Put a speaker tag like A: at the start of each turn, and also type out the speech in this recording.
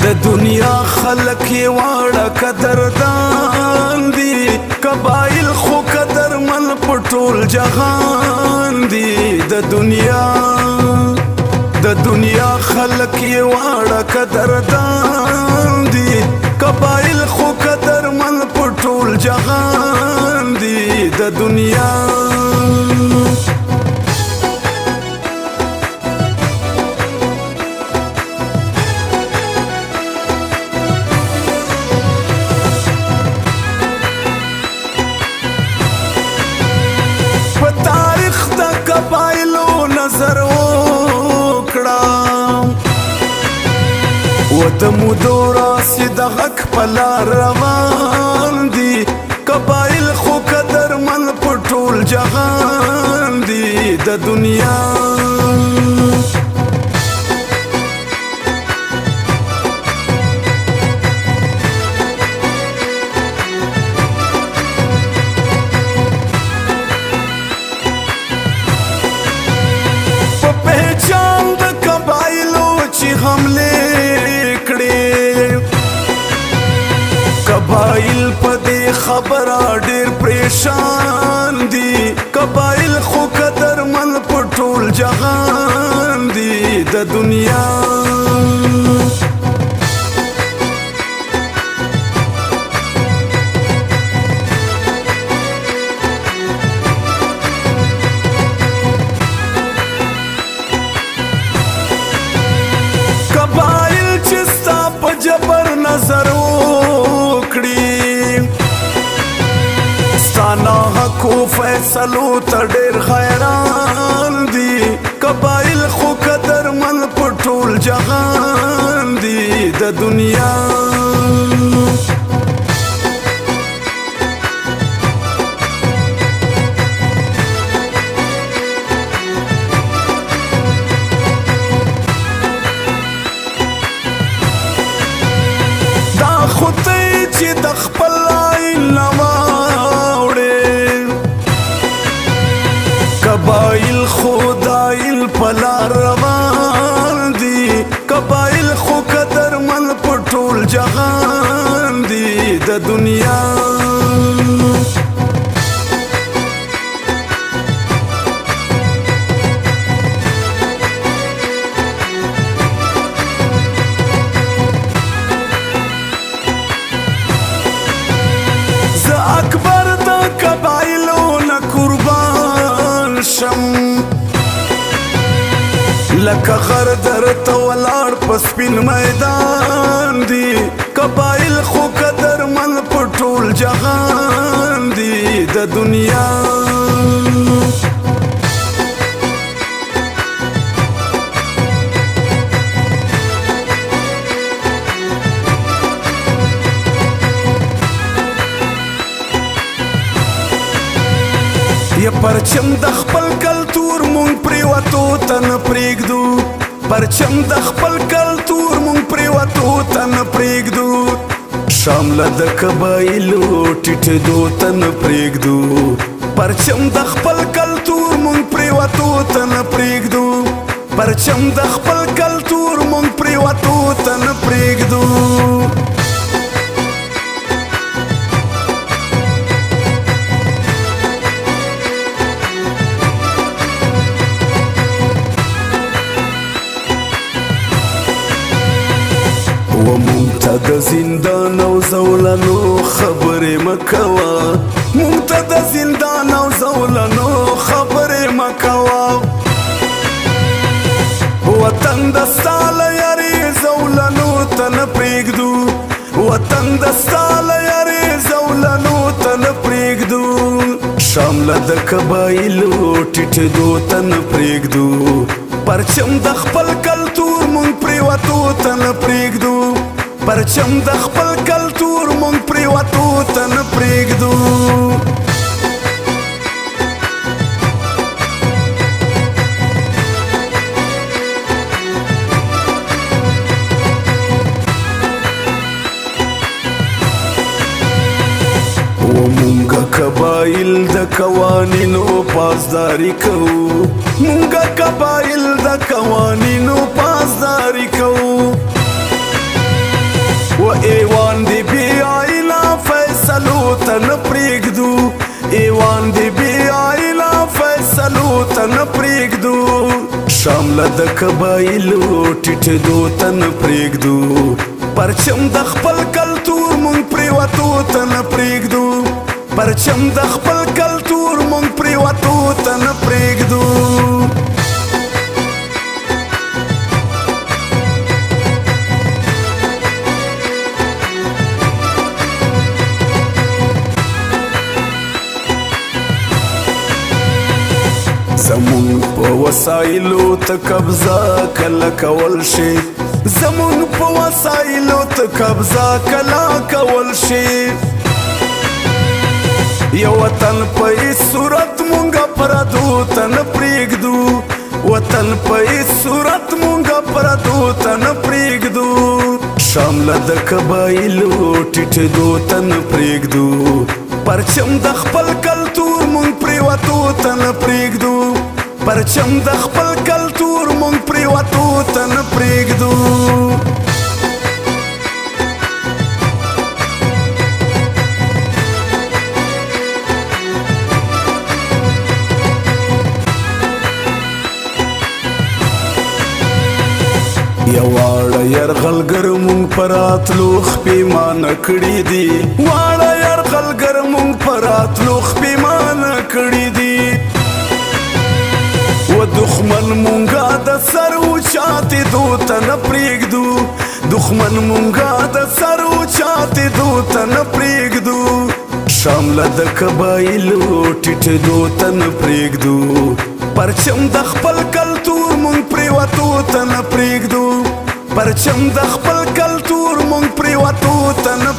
A: د دنیا خلق یې واړه قدردان دي قبایل خو قدرمن په ټول جهان دي د دنیا خلق یې واړه قدردان دي قبایل خو قدرمن په ټول جهان دي د دنیا نظر وکړه و د مودو راسي د حق په لار روان دي قبایل خو قدرمن په ټول جهان دي د دنیا قبایل په دې خبره ډېر پریشان دي قبایل خو قدرمن په ټول جهان دي د دنیا قبایل چې ستا په جبر نظر حقو فیصلو ته ډېر حیران دي قبایل خو قدرمن په ټول جهان دي د دنیا دا خو ته چې د خپل عین قبایل خدایل پلار روان دي قبایل خو قدرمن په ټول جهان دي د دنیا زه اکبر د قبایلو نه قربان لکه غر درته ولاړ په سپین میدان دي قبایل خو قدرمن په ټول جهان دي د دنیا یا پرچم د خپل کلتور مونږ پریوتو ته نه پرېږدو پرچم د خپل کلتور مونږ پریوتو ته نه پرېږدو شامله د قبایلو ټیټېدو ته نه پرېږدو پرچم د خپل کلتور مونږ پریوتو ته نه پرېږدو پرچم د خپل کلتور مونږ پریوتو ته نه پرېږدو مونږ ته د زندان او زولنو خبرې مه کوه مونږ ته د زندان او زولنو خبرې مه کوه وطن د ستا له یارې زولنو ته نه پرېږدو وطن د ستا له یارې زولنو ته نه پرېږدو شامله د قبایلو ټیټېدو ته نه پرېږدو پرچم د خپل کلتور مونږ پریوتو ته نه پرېږدو پرچم د خپل کلتور مونږ پریوتو ته نه پرېږدو قبایل د قوانینو پاسداری کوو مونږه قبایل د قوانینو پاسداری کوو شامله د قبایلو ټیټېدو ته نه پرېږدو پرچم د خپل کلتور مونږ پرېوتو ته نه پرېږدو پرچم د خپل کلتور مونږ پرېوتو ته نه پرېږدو زمون په وسایلو ته قبضه کله کول شي زمون په وسایلو ته قبضه کله کول شي یو وطن په هیڅ صورت مونږه پردو ته نه پرېږدو وطن په هیڅ صورت مونږه پردو ته نه پرېږدو شامله د قبایلو ټیټېدو ته نه پرېږدو پرچم د خپل کلتور مونږ پرېوتو ته نه پرېږدو پرچم د خپل کلتور مونږ پرېوتو ته نه پرېږدو یواړه یرغلګر مونږ په راتلو خپېمانه کړي دي واړه یرغلګر مونږ په راتلو خپېمانه کړي دي و دښمن مونږه د سر اوچاتېدو ته نه پرېږدو دښمن مونږه د سر اوچاتېدو ته نه پرېږدو شامله د قبایلو ټیټېدو ته نه پرېږدو پرچم د خپل کلتور مونږ پرېوتو ته نه پرېږدو پرچم د خپل کلتور مونږ پرېوتو ته نه